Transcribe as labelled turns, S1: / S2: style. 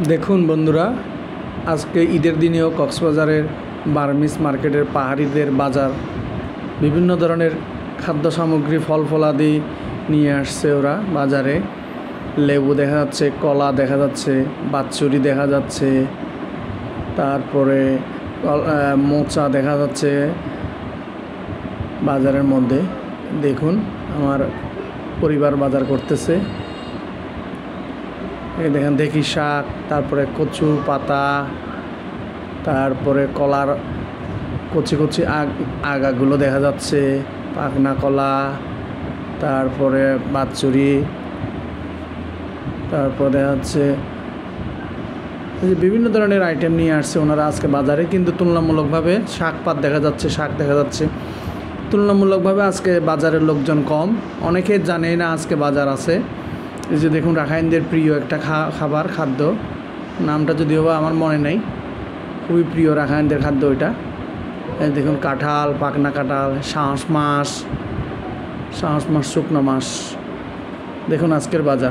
S1: দেখুন বন্ধুরা, আজকে ঈদের দিনেও কক্সবাজারের বার্মিস মার্কেটের পাহাড়িদের বাজার বিভিন্ন ধরনের খাদ্য সামগ্রী ফল ফলাদি নিয়ে আসছে ওরা বাজারে। লেবু দেখা যাচ্ছে, কলা দেখা যাচ্ছে, বাৎসুরি দেখা যাচ্ছে, তারপরে মোচা দেখা যাচ্ছে বাজারের মধ্যে। দেখুন আমার পরিবার বাজার করতেছে। এই দেখেন দেখি শাক, তারপরে কচু পাতা, তারপরে কলার কচি কচি আগাগুলো দেখা যাচ্ছে, পাকনা কলা, তারপরে বাৎসুরি, তারপর দেখা যাচ্ছে বিভিন্ন ধরনের আইটেম নিয়ে আসছে ওনারা আজকে বাজারে। কিন্তু তুলনামূলকভাবে শাকপাত দেখা যাচ্ছে, শাক দেখা যাচ্ছে। তুলনামূলকভাবে আজকে বাজারের লোকজন কম, অনেকে জানে না আজকে বাজার আছে। এই যে দেখুন রাখাইনদের প্রিয় একটা খাবার, খাদ্য, নামটা যদিও বা আমার মনে নেই, খুবই প্রিয় রাখাইনদের খাদ্য ওইটা। দেখুন কাঁঠাল, পাকনা কাঁঠাল, শাঁস মাছ, শুকনো মাছ। দেখুন আজকের বাজার।